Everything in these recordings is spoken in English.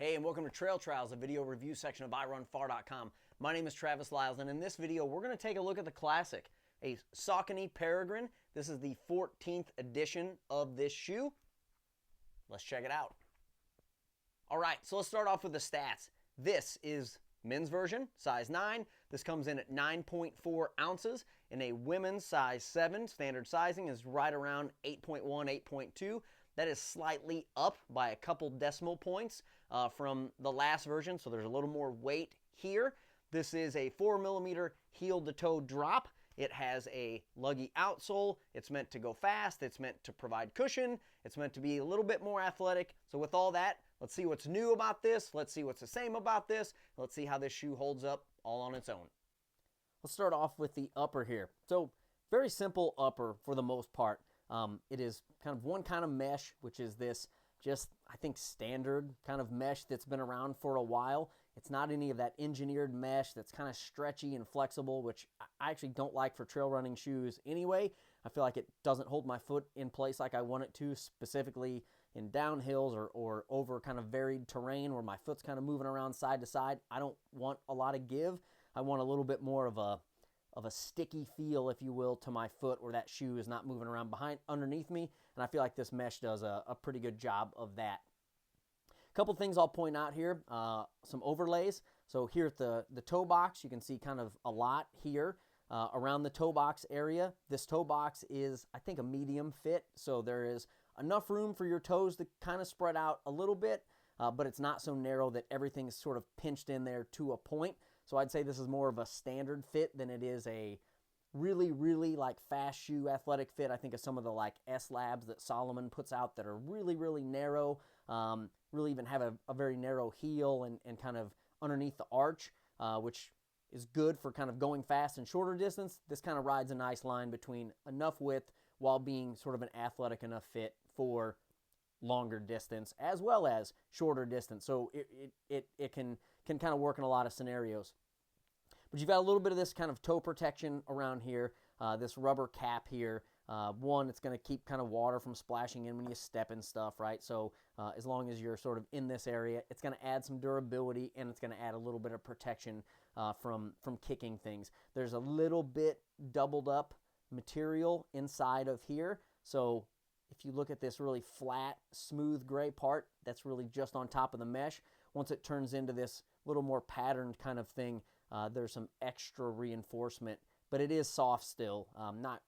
Hey, and welcome to Trail Trials, a video review section of iRunFar.com. My name is Travis Lyles, and in this video, we're going to take a look at the classic, a Saucony Peregrine. This is the 14th edition of this shoe. Let's check it out. All right, so let's start off with the stats. This is men's version, size 9. This comes in at 9.4 ounces. In a women's size 7, standard sizing is right around 8.1, 8.2. That is slightly up by a couple decimal points from the last version, so there's a little more weight here. This is a 4mm heel-to-toe drop. It has a luggy outsole. It's meant to go fast. It's meant to provide cushion. It's meant to be a little bit more athletic. So with all that, let's see what's new about this. Let's see what's the same about this. Let's see how this shoe holds up all on its own. Let's start off with the upper here. So very simple upper for the most part. It is kind of one kind of mesh, which is this just, I think, standard kind of mesh that's been around for a while. It's not any of that engineered mesh that's kind of stretchy and flexible, which I actually don't like for trail running shoes anyway. I feel like it doesn't hold my foot in place like I want it to, specifically in downhills or over kind of varied terrain where my foot's kind of moving around side to side. I don't want a lot of give. I want a little bit more of a sticky feel, if you will, to my foot where that shoe is not moving around underneath me, and I feel like this mesh does a pretty good job of that. A couple things I'll point out here, some overlays. So here at the toe box, you can see kind of a lot here around the toe box area. This toe box is, I think, a medium fit, so there is enough room for your toes to kind of spread out a little bit, but it's not so narrow that everything's sort of pinched in there to a point. So I'd say this is more of a standard fit than it is a really, really like fast shoe athletic fit. I think of some of the like S-Labs that Salomon puts out that are really, really narrow, really even have a very narrow heel and kind of underneath the arch, which is good for kind of going fast and shorter distance. This kind of rides a nice line between enough width while being sort of an athletic enough fit for longer distance as well as shorter distance. So it can kind of work in a lot of scenarios. But you've got a little bit of this kind of toe protection around here, this rubber cap here. One, it's going to keep kind of water from splashing in when you step and stuff, right? So as long as you're sort of in this area, it's going to add some durability and it's going to add a little bit of protection from kicking things. There's a little bit doubled up material inside of here. So if you look at this really flat, smooth gray part, that's really just on top of the mesh. Once it turns into this little more patterned kind of thing, there's some extra reinforcement, but it is soft still.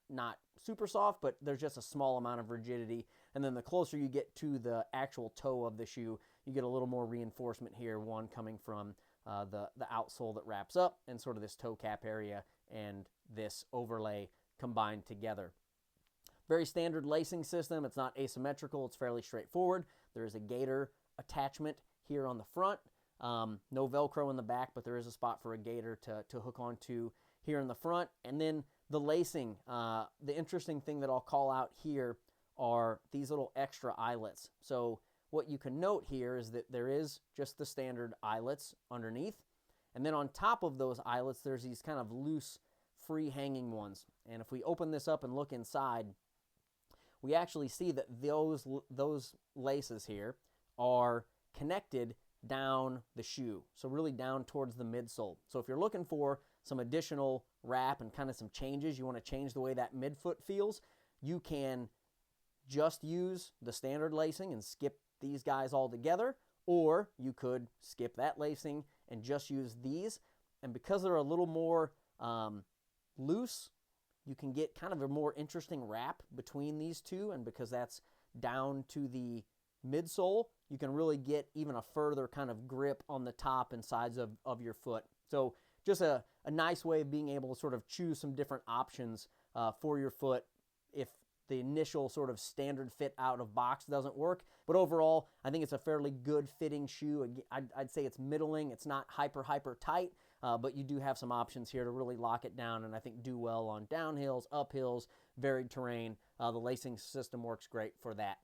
Not super soft, but there's just a small amount of rigidity. And then the closer you get to the actual toe of the shoe, you get a little more reinforcement here, one coming from the outsole that wraps up and sort of this toe cap area and this overlay combined together. Very standard lacing system. It's not asymmetrical. It's fairly straightforward. There is a gaiter attachment here on the front. No Velcro in the back, but there is a spot for a gaiter to hook onto here in the front. And then the lacing. The interesting thing that I'll call out here are these little extra eyelets. So what you can note here is that there is just the standard eyelets underneath. And then on top of those eyelets, there's these kind of loose, free hanging ones. And if we open this up and look inside, we actually see that those laces here are connected down the shoe, so really down towards the midsole. So if you're looking for some additional wrap and kind of some changes, you want to change the way that midfoot feels, you can just use the standard lacing and skip these guys altogether, or you could skip that lacing and just use these. And because they're a little more loose, you can get kind of a more interesting wrap between these two, and because that's down to the midsole, you can really get even a further kind of grip on the top and sides of your foot. So just a nice way of being able to sort of choose some different options for your foot if the initial sort of standard fit out of box doesn't work. But overall, I think it's a fairly good fitting shoe. I'd say it's middling. It's not hyper tight, but you do have some options here to really lock it down and I think do well on downhills, uphills, varied terrain. The lacing system works great for that.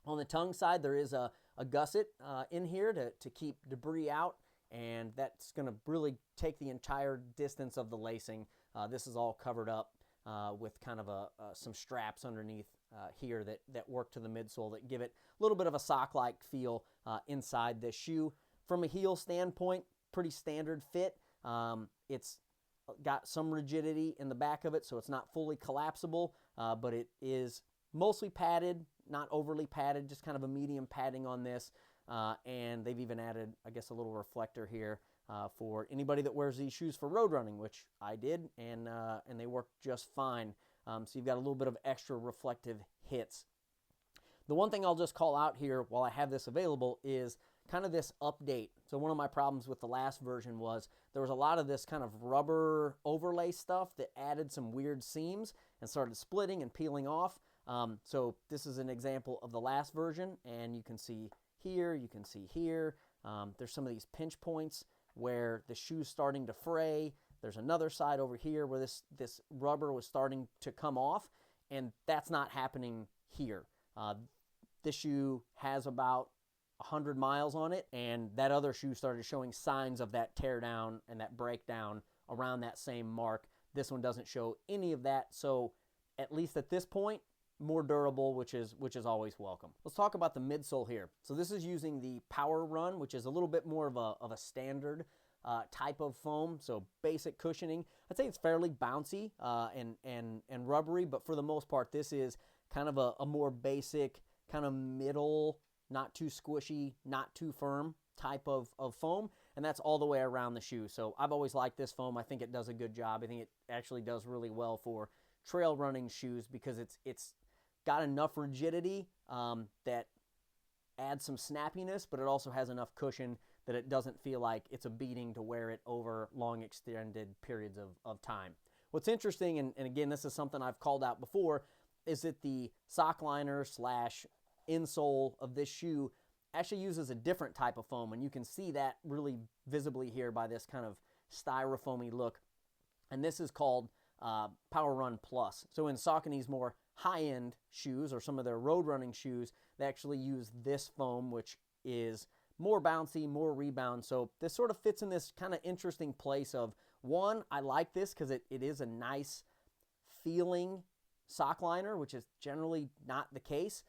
On the tongue side, there is a gusset in here to keep debris out, and that's going to really take the entire distance of the lacing. This is all covered up with kind of some straps underneath here that work to the midsole that give it a little bit of a sock-like feel inside this shoe. From a heel standpoint, pretty standard fit. It's got some rigidity in the back of it, so it's not fully collapsible, but it is mostly padded, not overly padded, just kind of a medium padding on this. And they've even added, I guess, a little reflector here for anybody that wears these shoes for road running, which I did, and they work just fine. So you've got a little bit of extra reflective hits. The one thing I'll just call out here while I have this available is kind of this update. So one of my problems with the last version was there was a lot of this kind of rubber overlay stuff that added some weird seams and started splitting and peeling off. So this is an example of the last version, and you can see here, you can see here, there's some of these pinch points where the shoe's starting to fray. There's another side over here where this rubber was starting to come off, and that's not happening here. This shoe has about 100 miles on it, and that other shoe started showing signs of that tear down and that breakdown around that same mark. This one doesn't show any of that, so at least at this point, more durable, which is always welcome. Let's talk about the midsole here. So this is using the Power Run, which is a little bit more of a standard type of foam, so basic cushioning. I'd say it's fairly bouncy and rubbery, but for the most part, this is kind of a more basic, kind of middle, not too squishy, not too firm type of foam, and that's all the way around the shoe. So I've always liked this foam. I think it does a good job. I think it actually does really well for trail running shoes because it's got enough rigidity that adds some snappiness, but it also has enough cushion that it doesn't feel like it's a beating to wear it over long extended periods of time. What's interesting, and again, this is something I've called out before, is that the sock liner / insole of this shoe actually uses a different type of foam, and you can see that really visibly here by this kind of styrofoamy look. And this is called Power Run Plus. So in Saucony's more high-end shoes or some of their road running shoes, they actually use this foam, which is more bouncy, more rebound. So this sort of fits in this kind of interesting place of, one, I like this because it is a nice feeling sock liner, which is generally not the case.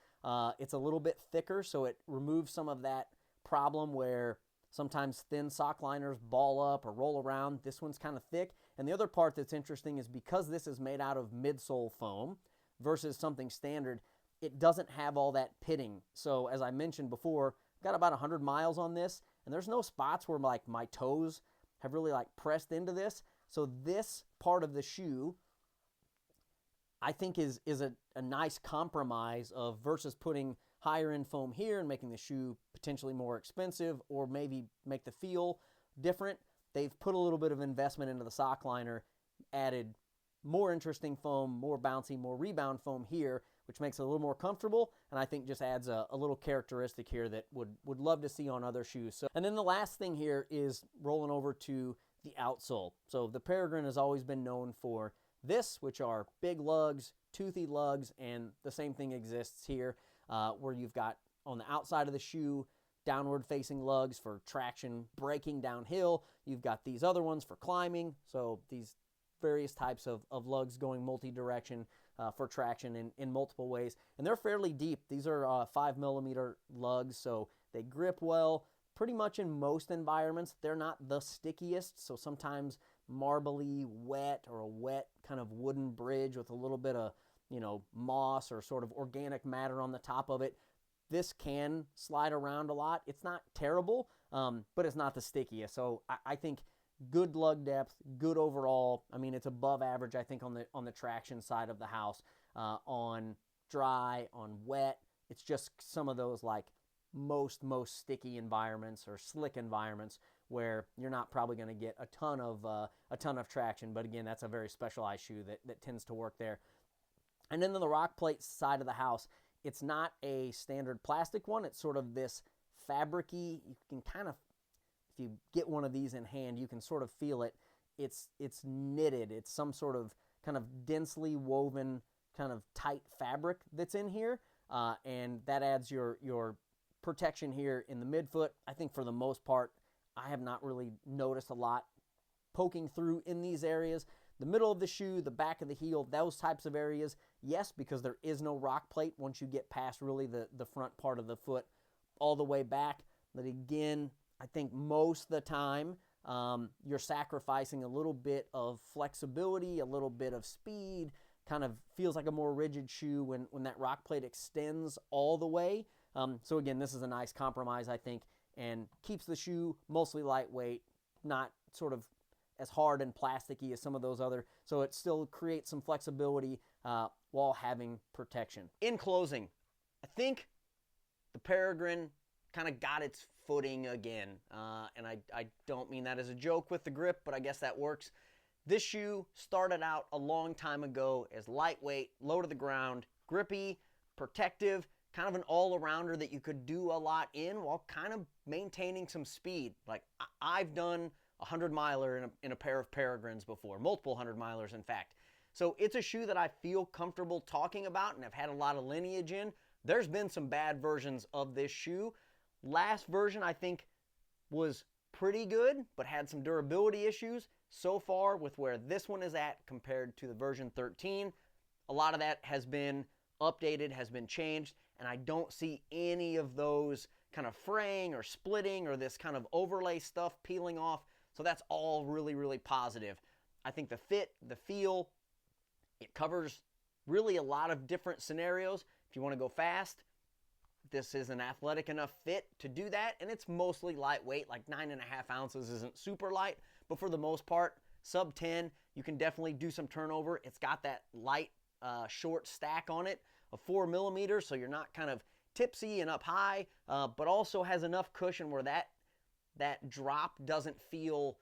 It's a little bit thicker, so it removes some of that problem where sometimes thin sock liners ball up or roll around. This one's kind of thick. And the other part that's interesting is because this is made out of midsole foam versus something standard, it doesn't have all that pitting. So as I mentioned before, I've got about 100 miles on this, and there's no spots where like my toes have really like pressed into this. So this part of the shoe, I think is a nice compromise of versus putting higher end foam here and making the shoe potentially more expensive or maybe make the feel different. They've put a little bit of investment into the sock liner, added more interesting foam, more bouncy, more rebound foam here, which makes it a little more comfortable, and I think just adds a little characteristic here that would love to see on other shoes. So, and then the last thing here is rolling over to the outsole. So the Peregrine has always been known for this, which are big lugs, toothy lugs, and the same thing exists here where you've got on the outside of the shoe downward facing lugs for traction braking downhill. You've got these other ones for climbing, so these various types of lugs going multi-direction for traction in multiple ways, and they're fairly deep. These are 5mm lugs, so they grip well pretty much in most environments. They're not the stickiest, so sometimes marbly wet or a wet kind of wooden bridge with a little bit of moss or sort of organic matter on the top of it, this can slide around a lot. It's not terrible, but it's not the stickiest. So I think good lug depth, good overall. I mean, it's above average, I think, on the traction side of the house. On dry, on wet, it's just some of those like most sticky environments or slick environments where you're not probably going to get a ton of traction. But again, that's a very specialized shoe that tends to work there. And then on the rock plate side of the house, it's not a standard plastic one. It's sort of this fabric-y. You can kind of, if you get one of these in hand, you can sort of feel it. It's knitted. It's some sort of kind of densely woven kind of tight fabric that's in here. And that adds your protection here in the midfoot. I think for the most part, I have not really noticed a lot poking through in these areas. The middle of the shoe, the back of the heel, those types of areas, yes, because there is no rock plate once you get past really the front part of the foot all the way back. But again, I think most of the time you're sacrificing a little bit of flexibility, a little bit of speed. Kind of feels like a more rigid shoe when that rock plate extends all the way. So again, this is a nice compromise, I think, and keeps the shoe mostly lightweight, not sort of as hard and plasticky as some of those other, so it still creates some flexibility while having protection. In closing, I think the Peregrine kind of got its footing again, and I don't mean that as a joke with the grip, but I guess that works. This shoe started out a long time ago as lightweight, low to the ground, grippy, protective, kind of an all-arounder that you could do a lot in while kind of maintaining some speed. Like, I've done a 100-miler in a pair of Peregrines before, multiple 100-milers in fact. So it's a shoe that I feel comfortable talking about and have had a lot of lineage in. There's been some bad versions of this shoe. Last version I think was pretty good, but had some durability issues. So far, with where this one is at compared to the version 13, a lot of that has been updated, has been changed, and I don't see any of those kind of fraying or splitting or this kind of overlay stuff peeling off. So that's all really, really positive. I think the fit, the feel, it covers really a lot of different scenarios. If you want to go fast, this is an athletic enough fit to do that, and it's mostly lightweight, like 9.5 ounces isn't super light, but for the most part, sub 10, you can definitely do some turnover. It's got that light, short stack on it of 4 millimeters, so you're not kind of tipsy and up high, but also has enough cushion where that drop doesn't feel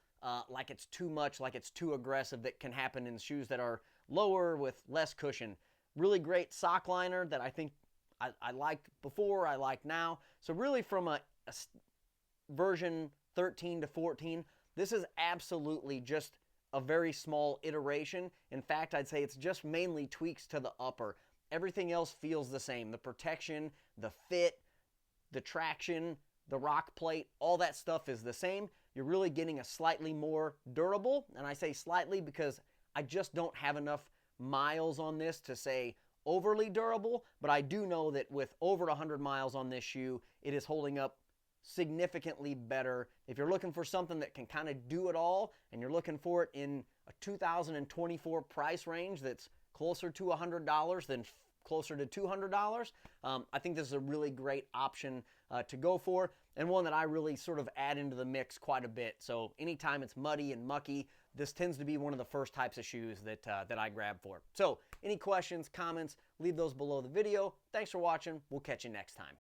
like it's too much, like it's too aggressive. That can happen in shoes that are lower with less cushion. Really great sock liner that I think I liked before, I like now. So really from a version 13 to 14, this is absolutely just a very small iteration. In fact, I'd say it's just mainly tweaks to the upper. Everything else feels the same. The protection, the fit, the traction, the rock plate, all that stuff is the same. You're really getting a slightly more durable, and I say slightly because I just don't have enough miles on this to say overly durable, but I do know that with over 100 miles on this shoe, it is holding up significantly better. If you're looking for something that can kind of do it all, and you're looking for it in a 2024 price range that's closer to $100 than closer to $200, I think this is a really great option to go for, and one that I really sort of add into the mix quite a bit. So anytime it's muddy and mucky, this tends to be one of the first types of shoes that I grab for. So any questions, comments, leave those below the video. Thanks for watching. We'll catch you next time.